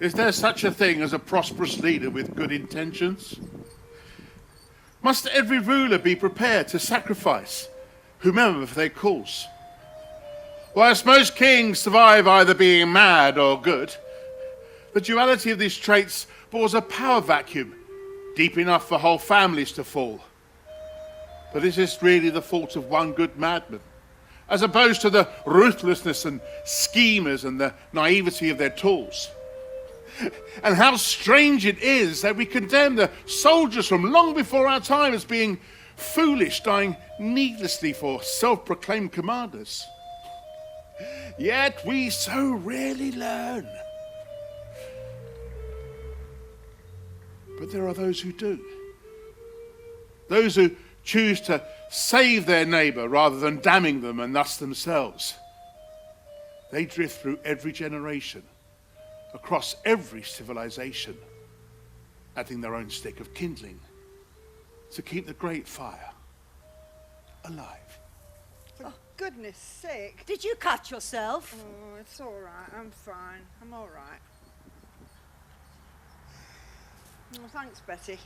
Is there such a thing as a prosperous leader with good intentions? Must every ruler be prepared to sacrifice whomever for their cause? Whilst most kings survive either being mad or good, the duality of these traits bores a power vacuum deep enough for whole families to fall. But is this really the fault of one good madman, as opposed to the ruthlessness and schemers and the naivety of their tools? And how strange it is that we condemn the soldiers from long before our time as being foolish, dying needlessly for self-proclaimed commanders. Yet we so rarely learn. But there are those who do. Those who choose to save their neighbour rather than damning them and thus themselves. They drift through every generation, across every civilization, adding their own stick of kindling to keep the great fire alive. For goodness sake. Did you cut yourself? Oh, it's all right. I'm fine. I'm all right. Oh, thanks, Betty.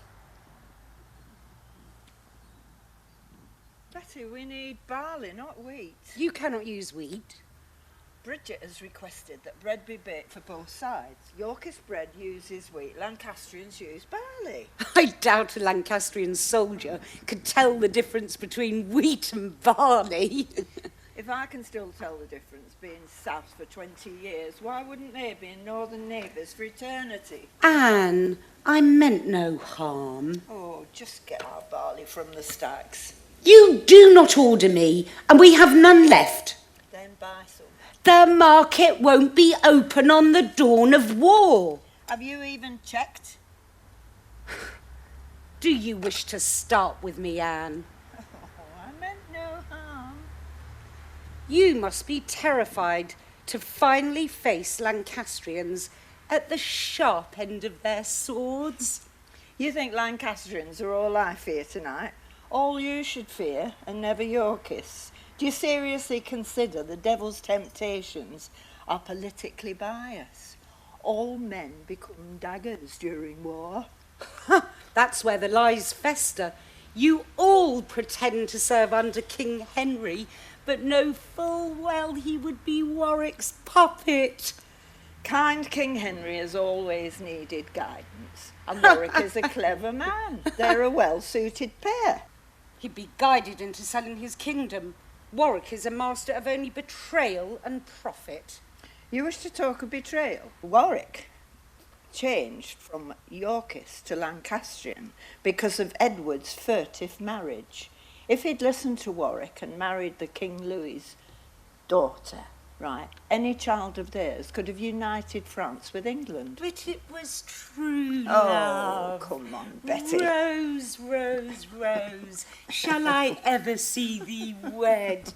Betty, we need barley, not wheat. You cannot use wheat. Bridget has requested that bread be baked for both sides. Yorkist bread uses wheat, Lancastrians use barley. I doubt a Lancastrian soldier could tell the difference between wheat and barley. If I can still tell the difference, being south for 20 years, why wouldn't they be northern neighbours for eternity? Anne, I meant no harm. Oh, just get our barley from the stacks. You do not order me, and we have none left. Then buy some. The market won't be open on the dawn of war. Have you even checked? Do you wish to start with me, Anne? Oh, I meant no harm. You must be terrified to finally face Lancastrians at the sharp end of their swords. You think Lancastrians are all I fear tonight? All you should fear, and never Yorkists. Do you seriously consider the devil's temptations are politically biased? All men become daggers during war. That's where the lies fester. You all pretend to serve under King Henry, but know full well he would be Warwick's puppet. Kind King Henry has always needed guidance, and Warwick is a clever man. They're a well-suited pair. He'd be guided into selling his kingdom. Warwick is a master of only betrayal and profit. You wish to talk of betrayal? Warwick changed from Yorkist to Lancastrian because of Edward's furtive marriage. If he'd listened to Warwick and married the King Louis's daughter, right, any child of theirs could have united France with England. But it was true love. Oh, come on, Betty. Rose, rose, rose, shall I ever see thee wed?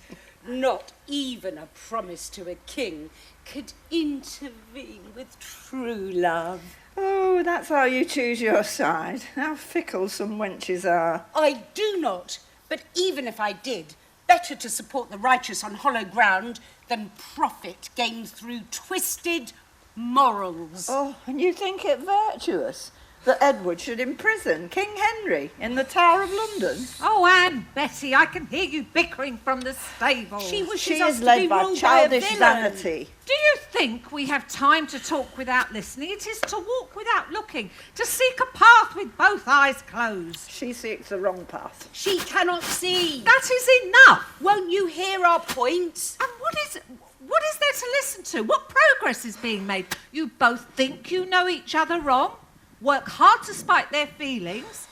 Not even a promise to a king could intervene with true love. Oh, that's how you choose your side. How fickle some wenches are. I do not, but even if I did, better to support the righteous on hollow ground than profit gained through twisted morals. Oh, and you think it virtuous that Edward should imprison King Henry in the Tower of London? Oh, Anne, Betty, I can hear you bickering from the stable. She wishes She us is to led be by ruled childish by a villain. vanity. Do you think we have time to talk without listening? It is to walk without looking, to seek a path with both eyes closed. She seeks the wrong path. She cannot see. That is enough. Won't you hear our points? And what is there to listen to? What progress is being made? You both think you know each other wrong, work hard to spite their feelings,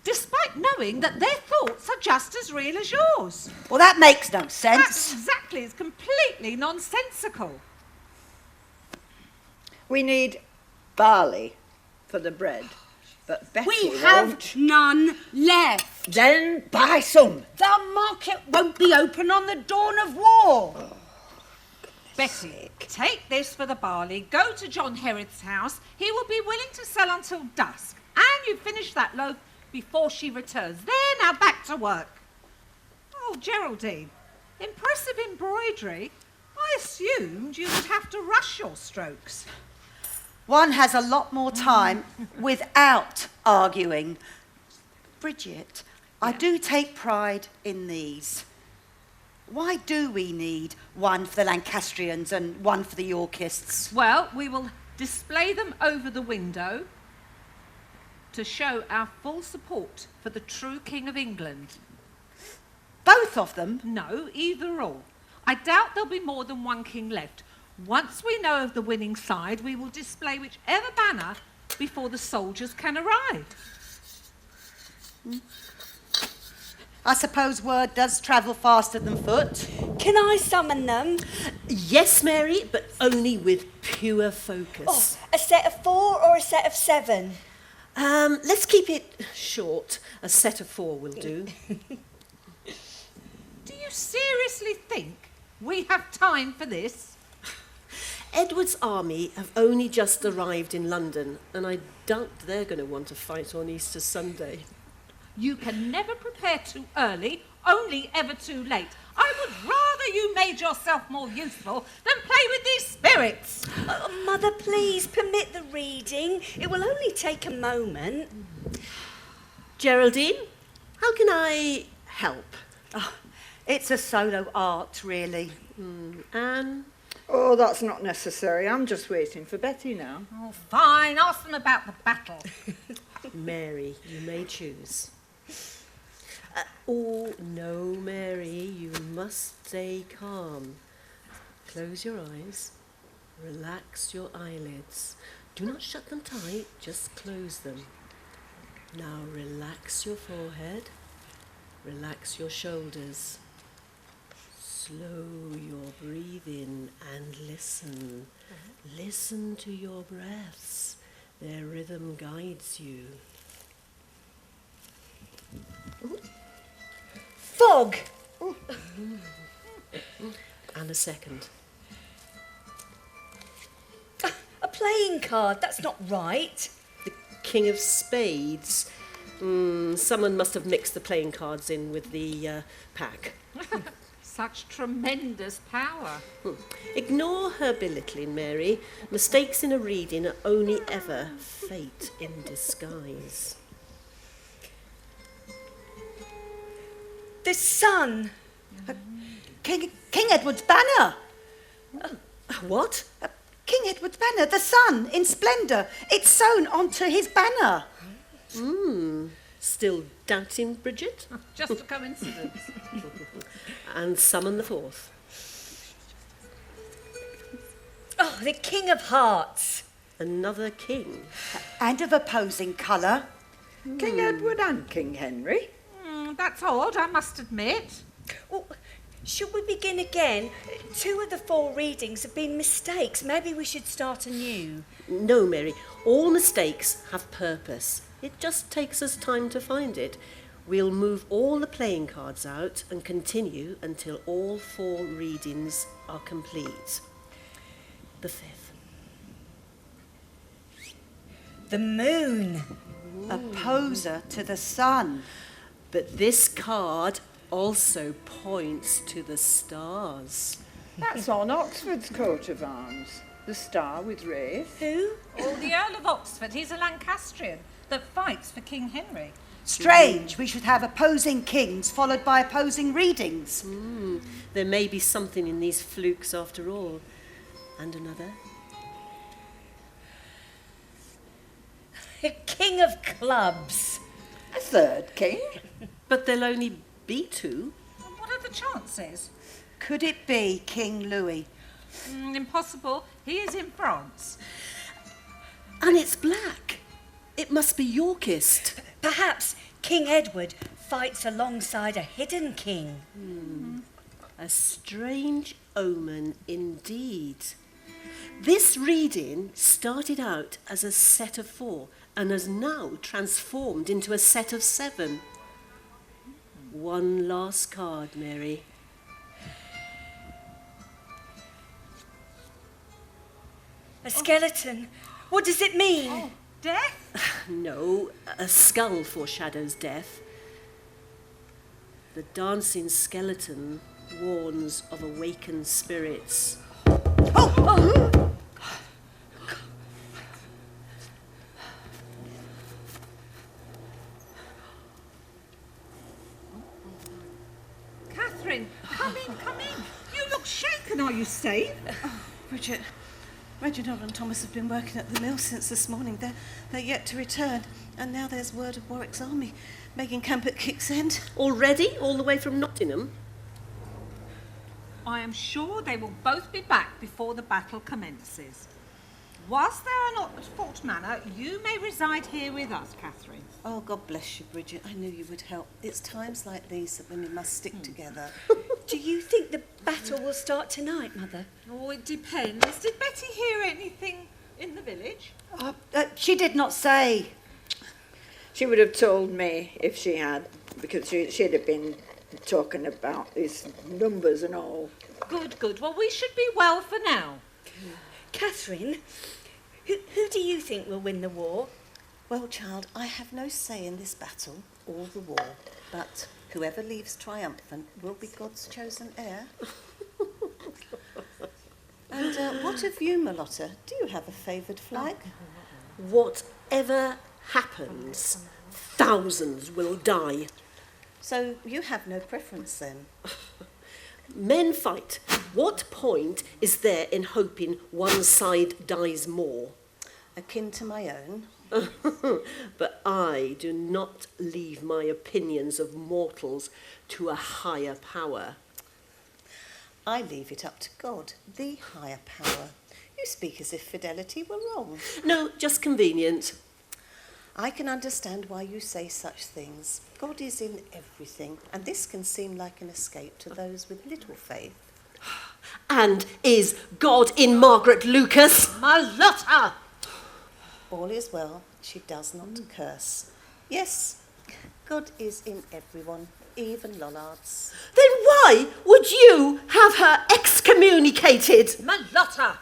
despite knowing that their thoughts are just as real as yours. Well, that makes no sense. That's exactly, it's completely nonsensical. We need barley for the bread, but Betty We won't. have none left. Then buy some. The market won't be open on the dawn of war. Betty, take this for the barley, go to John Herrith's house. He will be willing to sell until dusk. And you finish that loaf before she returns. There, now back to work. Oh, Geraldine, impressive embroidery. I assumed you would have to rush your strokes. One has a lot more time without arguing. Bridget, I do take pride in these. Why do we need one for the Lancastrians and one for the Yorkists? Well, we will display them over the window to show our full support for the true King of England. Both of them? No, either or. I doubt there'll be more than one king left. Once we know of the winning side, we will display whichever banner before the soldiers can arrive. I suppose word does travel faster than foot. Can I summon them? Yes, Mary, but only with pure focus. Oh, a set of 4 or a set of 7? Let's keep it short. A set of 4 will do. Do you seriously think we have time for this? Edward's army have only just arrived in London, and I doubt they're going to want to fight on Easter Sunday. You can never prepare too early, only ever too late. I would rather you made yourself more useful than play with these spirits. Mother, please permit the reading. It will only take a moment. Geraldine, how can I help? Oh, it's a solo art, really. Anne? Oh, that's not necessary. I'm just waiting for Betty now. Oh, fine. Ask them about the battle. Mary, you may choose. Oh, no, Mary, you must stay calm. Close your eyes. Relax your eyelids. Do not shut them tight, just close them. Now relax your forehead. Relax your shoulders. Slow your breathing and listen. Listen to your breaths. Their rhythm guides you. Fog! And a second. A playing card, that's not right. The King of Spades. Someone must have mixed the playing cards in with the pack. Such tremendous power. Ignore her belittling, Mary. Mistakes in a reading are only ever fate in disguise. The sun. King Edward's banner. What? King Edward's banner, the sun in splendour. It's sewn onto his banner. Still doubting, Bridget? Just a coincidence. And summon the 4th. Oh, the King of Hearts. Another king. And of opposing colour. King Edward and King Henry. That's odd, I must admit. Oh, should we begin again? 2 of the 4 readings have been mistakes. Maybe we should start anew. No, Mary. All mistakes have purpose. It just takes us time to find it. We'll move all the playing cards out and continue until all 4 readings are complete. The 5th. The moon. A poser to the sun. But this card also points to the stars. That's on Oxford's coat of arms. The star with rays. Who? Oh, the Earl of Oxford, he's a Lancastrian that fights for King Henry. Strange, we should have opposing kings followed by opposing readings. There may be something in these flukes after all. And another. King of Clubs. A third king. But there'll only be 2. What are the chances? Could it be King Louis? Impossible. He is in France. And it's black. It must be Yorkist. Perhaps King Edward fights alongside a hidden king. A strange omen indeed. This reading started out as a set of 4 and has now transformed into a set of 7. One last card, Mary. A skeleton. What does it mean? Death? No, a skull foreshadows death. The dancing skeleton warns of awakened spirits. come in. You look shaken. Are you safe? Bridget, Reginald and Thomas have been working at the mill since this morning. They're yet to return, and now there's word of Warwick's army making camp at Kick's End. Already? All the way from Nottingham? I am sure they will both be back before the battle commences. Whilst they are not at Fort Manor, you may reside here with us, Catherine. Oh, God bless you, Bridget. I knew you would help. It's times like these that women must stick together. Do you think the battle will start tonight, Mother? Oh, it depends. Did Betty hear anything in the village? She did not say. She would have told me if she had, because she'd have been talking about these numbers and all. Good. Well, we should be well for now. Catherine, who do you think will win the war? Well, child, I have no say in this battle or the war, but whoever leaves triumphant will be God's chosen heir. And what of you, Malotta? Do you have a favoured flag? Whatever happens, thousands will die. So you have no preference then? Men fight. What point is there in hoping one side dies more? Akin to my own. But I do not leave my opinions of mortals to a higher power. I leave it up to God, the higher power. You speak as if fidelity were wrong. No, just convenient. I can understand why you say such things. God is in everything, and this can seem like an escape to those with little faith. And is God in Margaret Lucas? Malotta! All is well, she does not curse. Yes, God is in everyone, even Lollards. Then why would you have her excommunicated? Malotta!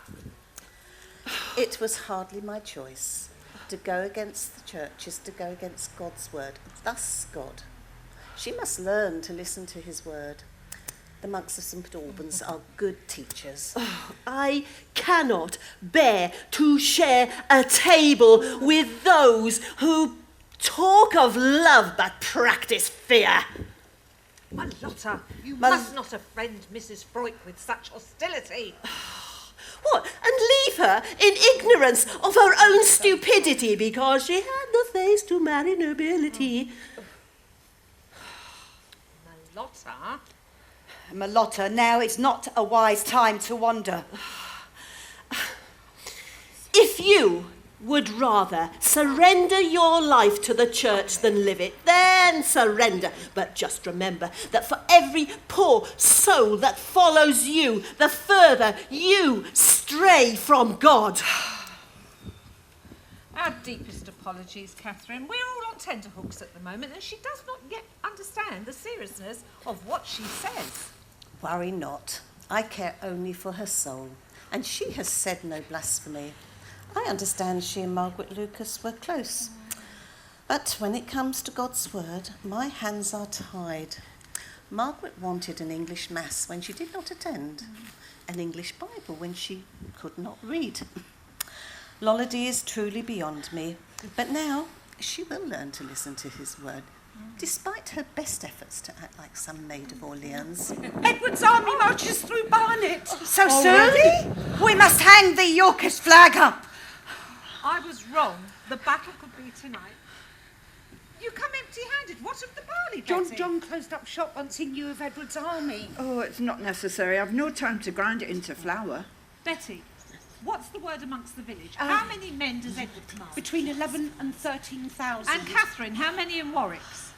It was hardly my choice. To go against the church is to go against God's word, thus God. She must learn to listen to his word. The monks of St Albans are good teachers. I cannot bear to share a table with those who talk of love but practice fear. Malotta, you must not offend Mrs. Freud with such hostility. What, and leave her in ignorance of her own stupidity because she had the face to marry nobility? Malotta? Malotta, now it's not a wise time to wander. If you would rather surrender your life to the church than live it, then surrender. But just remember that for every poor soul that follows you, the further you stray from God. Our deepest apologies, Catherine. We're all on tenterhooks at the moment, and she does not yet understand the seriousness of what she says. Worry not. I care only for her soul, and she has said no blasphemy. I understand she and Margaret Lucas were close. But when it comes to God's word, my hands are tied. Margaret wanted an English mass when she did not attend, an English Bible when she could not read. Lollardy is truly beyond me, but now she will learn to listen to his word, despite her best efforts to act like some maid of Orleans. Edward's army marches through Barnet. So soon? We must hang the Yorkist flag up. I was wrong. The battle could be tonight. You come empty-handed. What of the barley, Betty? John closed up shop once he knew of Edward's army. Oh, it's not necessary. I've no time to grind it into flour. Betty, what's the word amongst the village? How many men does Edward command? Between 11 and 13,000. And Catherine, how many in Warwick's?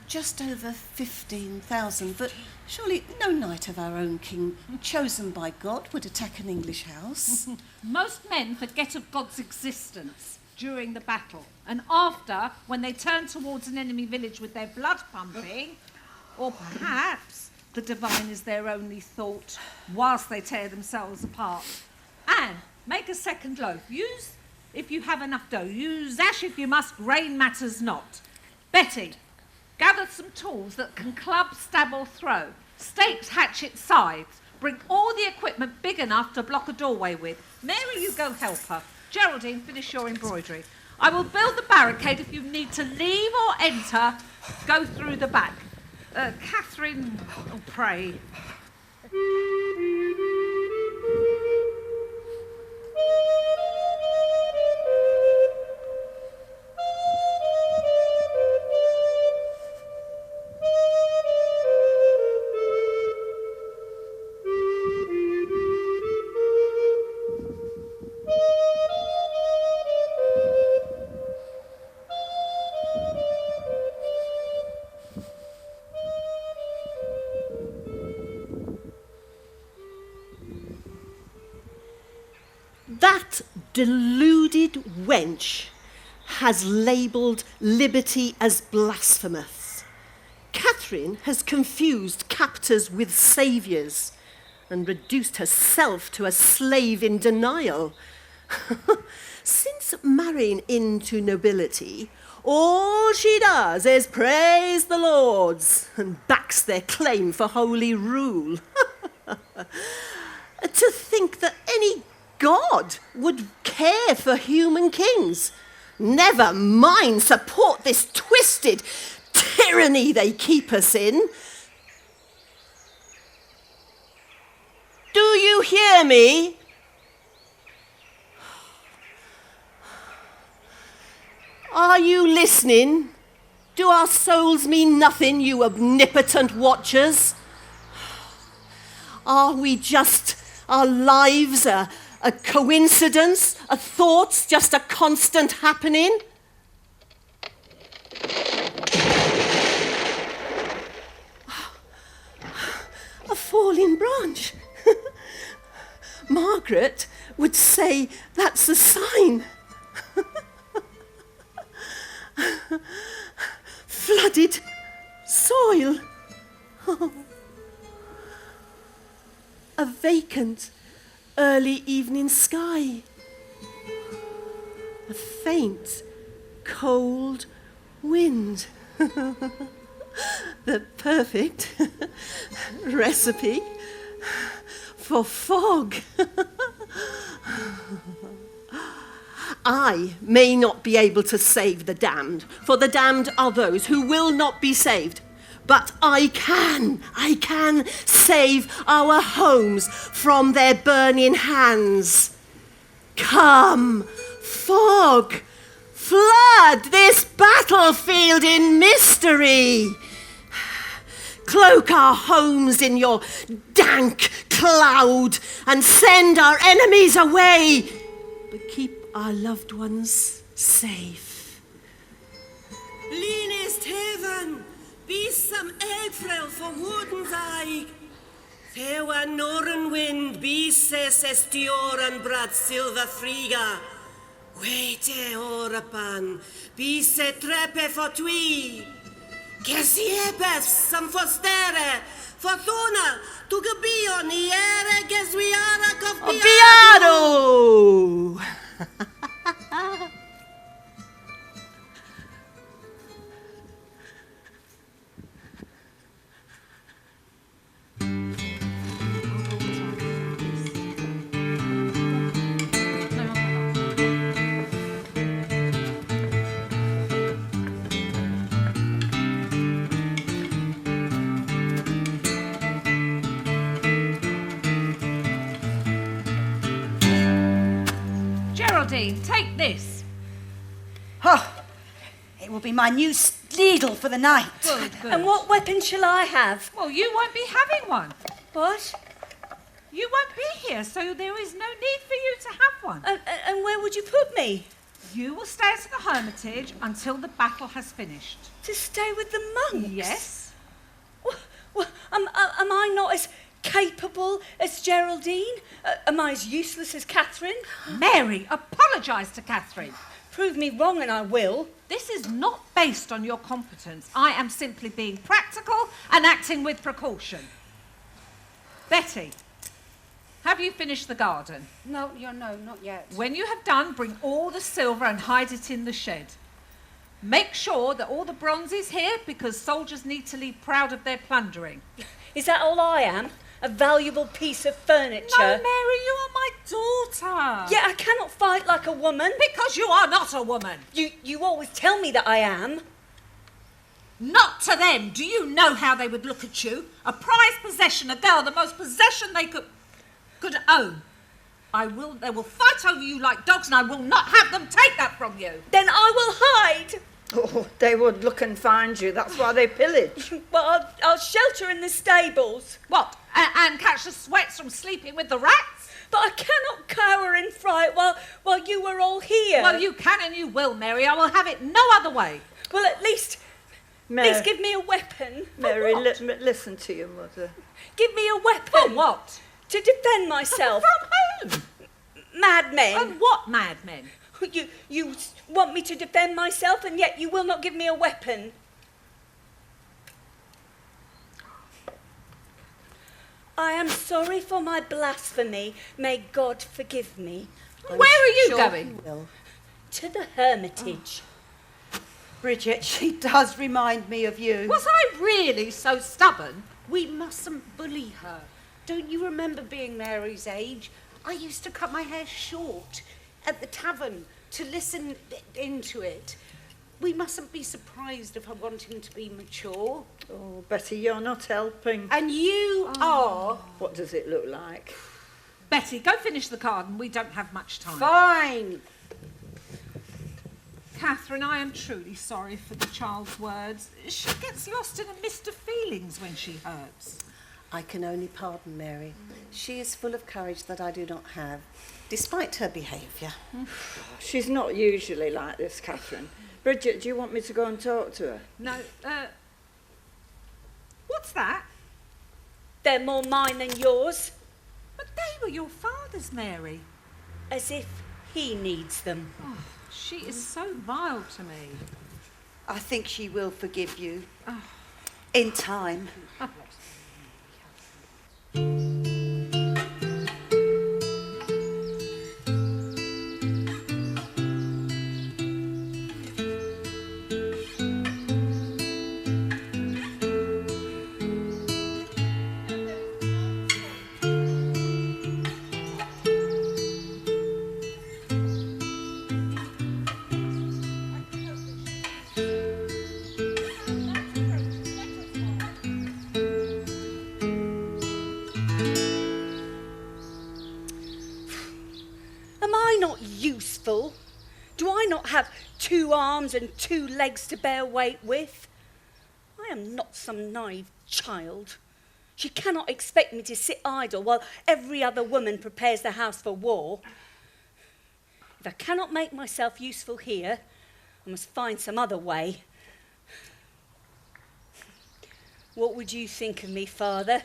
Just over 15,000, but surely no knight of our own king, chosen by God, would attack an English house. Most men forget of God's existence during the battle, and after, when they turn towards an enemy village with their blood pumping, or perhaps the divine is their only thought whilst they tear themselves apart. And make a second loaf. Use, if you have enough dough, use ash if you must, grain matters not. Betty, gather some tools that can club, stab or throw. Stakes, hatchets, scythes. Bring all the equipment big enough to block a doorway with. Mary, you go help her. Geraldine, finish your embroidery. I will build the barricade if you need to leave or enter. Go through the back. Catherine, pray. That deluded wench has labelled liberty as blasphemous. Catherine has confused captors with saviours and reduced herself to a slave in denial. Since marrying into nobility, all she does is praise the lords and backs their claim for holy rule. To think that any God would care for human kings, never mind support this twisted tyranny they keep us in. Do you hear me? Are you listening? Do our souls mean nothing, you omnipotent watchers? Are we just our lives a coincidence, a thoughts, just a constant happening? A falling branch. Margaret would say that's a sign. Flooded soil. A vacant early evening sky. A faint, cold wind. The perfect recipe for fog. I may not be able to save the damned, for the damned are those who will not be saved. But I can save our homes from their burning hands. Come, fog, flood this battlefield in mystery. Cloak our homes in your dank cloud and send our enemies away, but keep our loved ones safe. Lín ist heaven. Bis am April for woodens eye. There were northern wind, bis es estioran brat silver friga. Wete orapan, bis se trepe for twi. Gesiebes sam fostere, fortuna, tu gabion iere geswiara Copiado! Geraldine, take this. Oh, it will be my new needle for the night. Good. And what weapon shall I have? Well, you won't be having one. What? You won't be here, so there is no need for you to have one. And where would you put me? You will stay at the hermitage until the battle has finished. To stay with the monks? Yes. Well, am I not as capable as Geraldine? Am I as useless as Catherine? Mary, apologise to Catherine. Prove me wrong and I will. This is not based on your competence. I am simply being practical and acting with precaution. Betty, have you finished the garden? No, not yet. When you have done, bring all the silver and hide it in the shed. Make sure that all the bronze is here because soldiers need to leave proud of their plundering. Is that all I am? A valuable piece of furniture? No, Mary, you are my daughter. Yeah, I cannot fight like a woman. Because you are not a woman. You always tell me that I am. Not to them. Do you know how they would look at you? A prized possession, a girl, the most possession they could own. They will fight over you like dogs, and I will not have them take that from you. Then I will hide. Oh, they would look and find you. That's why they pillage. Well, I'll shelter in the stables. What? And catch the sweats from sleeping with the rats? But I cannot cower in fright while you are all here. Well, you can and you will, Mary. I will have it no other way. Well, at least give me a weapon. Mary, For what? listen to your mother. Give me a weapon. For what? To defend myself. From whom? Madmen. And what madmen? You want me to defend myself, and yet you will not give me a weapon. I am sorry for my blasphemy. May God forgive me. Where are you Sure going? he will. To the hermitage. Bridget, she does remind me of you. Was I really so stubborn? We mustn't bully her. Don't you remember being Mary's age? I used to cut my hair short at the tavern to listen into it. We mustn't be surprised of her wanting to be mature. Oh, Betty, you're not helping. And you are. What does it look like? Betty, go finish the garden. We don't have much time. Fine. Catherine, I am truly sorry for the child's words. She gets lost in a mist of feelings when she hurts. I can only pardon Mary. She is full of courage that I do not have, despite her behaviour. She's not usually like this, Catherine. Bridget, do you want me to go and talk to her? No, what's that? They're more mine than yours. But they were your father's, Mary. As if he needs them. She is so vile to me. I think she will forgive you. In time. Useful? Do I not have 2 arms and 2 legs to bear weight with? I am not some naive child. She cannot expect me to sit idle while every other woman prepares the house for war. If I cannot make myself useful here, I must find some other way. What would you think of me, Father?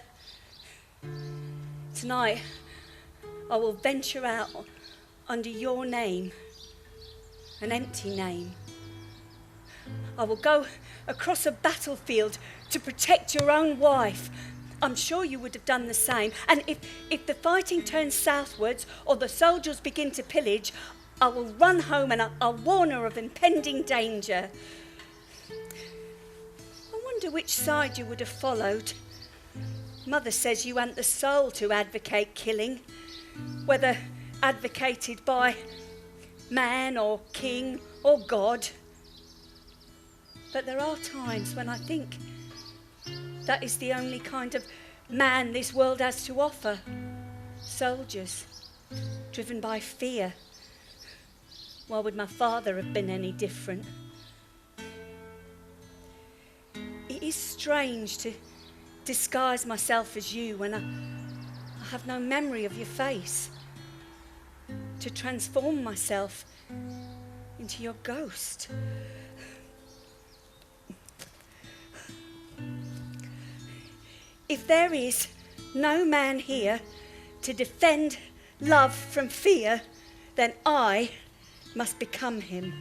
Tonight, I will venture out under your name, an empty name. I will go across a battlefield to protect your own wife. I'm sure you would have done the same. And if the fighting turns southwards or the soldiers begin to pillage, I will run home and I'll warn her of impending danger. I wonder which side you would have followed. Mother says you hadn't the soul to advocate killing, whether advocated by man or king or God. But there are times when I think that is the only kind of man this world has to offer. Soldiers, driven by fear. Why would my father have been any different? It is strange to disguise myself as you when I have no memory of your face. To transform myself into your ghost. If there is no man here to defend love from fear, then I must become him.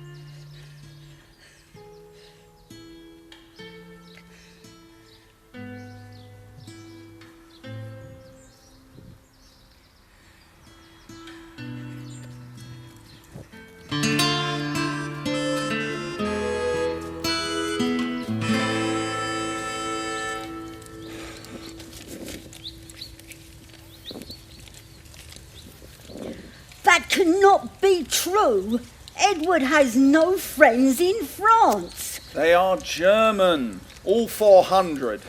That cannot be true. Edward has no friends in France. They are German, all 400,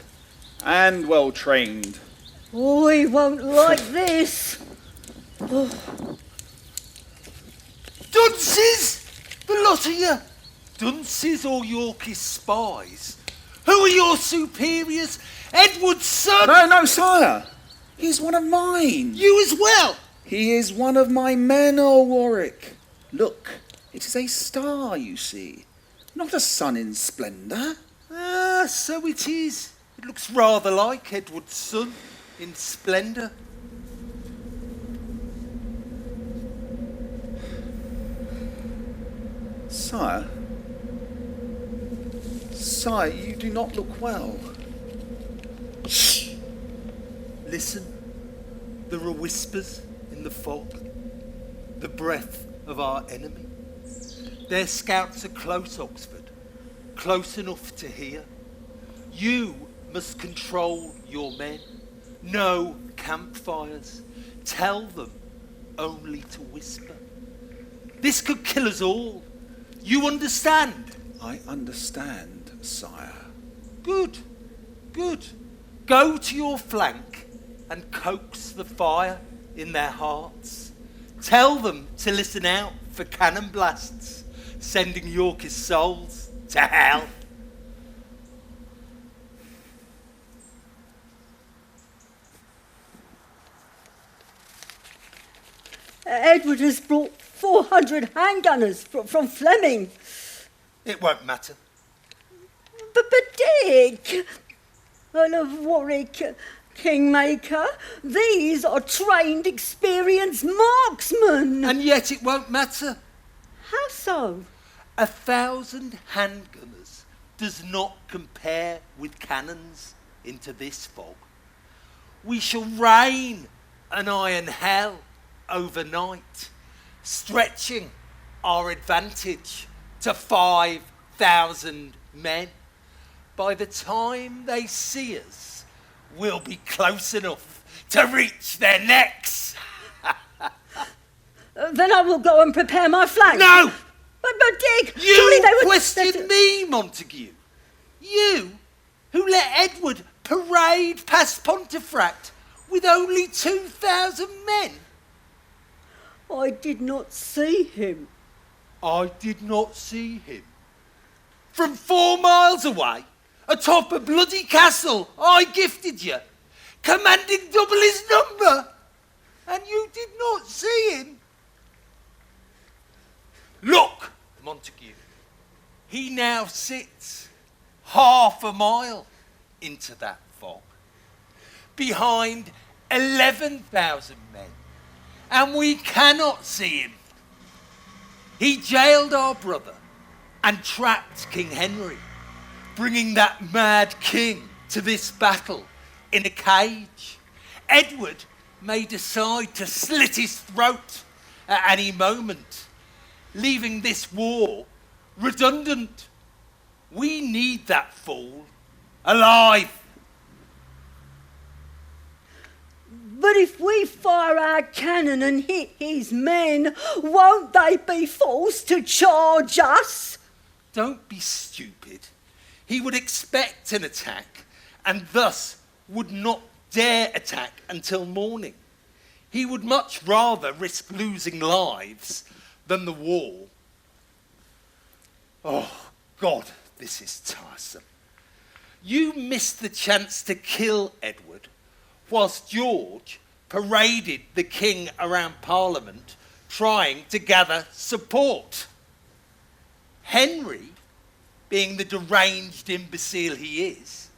and well trained. We won't like this. Dunces! The lot of you! Dunces or Yorkist spies? Who are your superiors? Edward's son? No, sire. He's one of mine. You as well? He is one of my men, O Warwick. Look, it is a star, you see. Not a sun in splendour. Ah, so it is. It looks rather like Edward's son in splendour. Sire, you do not look well. Shh! Listen. There are whispers in the fog. The breath of our enemy. Their scouts are close, Oxford. Close enough to hear. You must control your men. No campfires. Tell them only to whisper. This could kill us all. You understand? I understand, sire. Good. Go to your flank and coax the fire in their hearts. Tell them to listen out for cannon blasts, sending Yorkist souls to hell. Edward has brought 400 handgunners from Fleming. It won't matter. But Dick, Earl of Warwick, Kingmaker, these are trained, experienced marksmen. And yet it won't matter. How so? 1,000 handgunners does not compare with cannons into this fog. We shall rain an iron hell overnight, stretching our advantage to 5,000 men. By the time they see us, we'll be close enough to reach their necks. Then I will go and prepare my flank. No! But Dick, You surely they would... question me, Montague. You, who let Edward parade past Pontefract with only 2,000 men. I did not see him. I did not see him. From 4 miles away, atop a bloody castle I gifted you, commanding double his number, and you did not see him. Look, Montague, he now sits half a mile into that fog, behind 11,000 men, and we cannot see him. He jailed our brother and trapped King Henry, bringing that mad king to this battle in a cage. Edward may decide to slit his throat at any moment, leaving this war redundant. We need that fool alive. But if we fire our cannon and hit his men, won't they be forced to charge us? Don't be stupid. He would expect an attack and thus would not dare attack until morning. He would much rather risk losing lives than the war. Oh, God, this is tiresome. You missed the chance to kill Edward whilst George paraded the king around Parliament trying to gather support. Henry, being the deranged imbecile he is,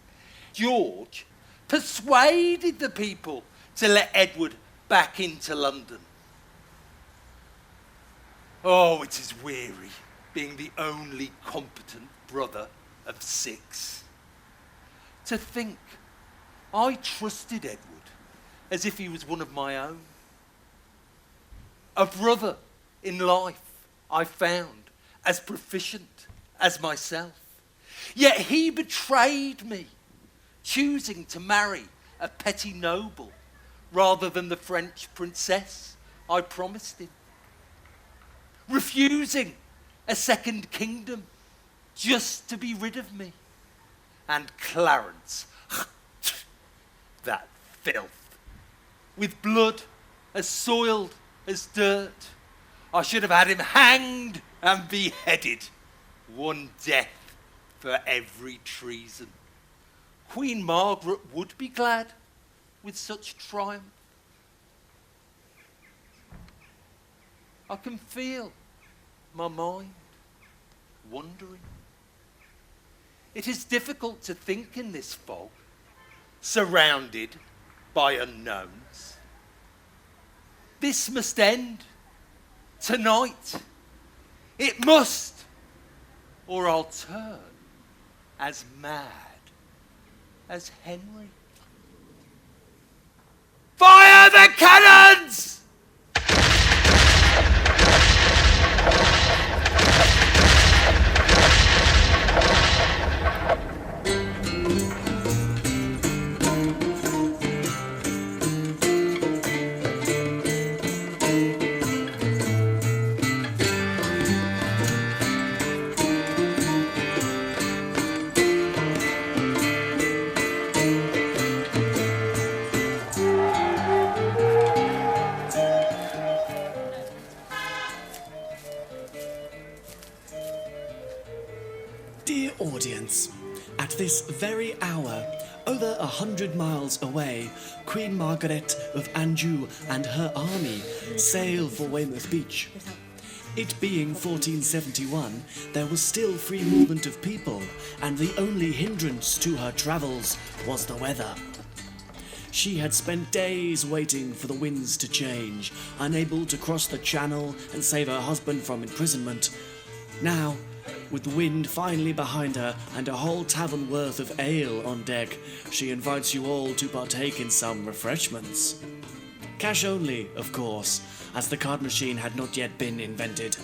George persuaded the people to let Edward back into London. Oh, it is weary being the only competent brother of 6. To think I trusted Edward as if he was one of my own. A brother in life I found as proficient as myself. Yet he betrayed me, choosing to marry a petty noble rather than the French princess I promised him. Refusing a second kingdom just to be rid of me. And Clarence, that filth, with blood as soiled as dirt. I should have had him hanged and beheaded. One death for every treason. Queen Margaret would be glad with such triumph. I can feel my mind wandering. It is difficult to think in this fog, surrounded by unknowns. This must end tonight. It must, or I'll turn as mad as Henry. Fire the cannons! Dear audience, at this very hour, over 100 miles away, Queen Margaret of Anjou and her army sail for Weymouth Beach. It being 1471, there was still free movement of people, and the only hindrance to her travels was the weather. She had spent days waiting for the winds to change, unable to cross the channel and save her husband from imprisonment. Now, with the wind finally behind her and a whole tavern worth of ale on deck, she invites you all to partake in some refreshments. Cash only, of course, as the card machine had not yet been invented.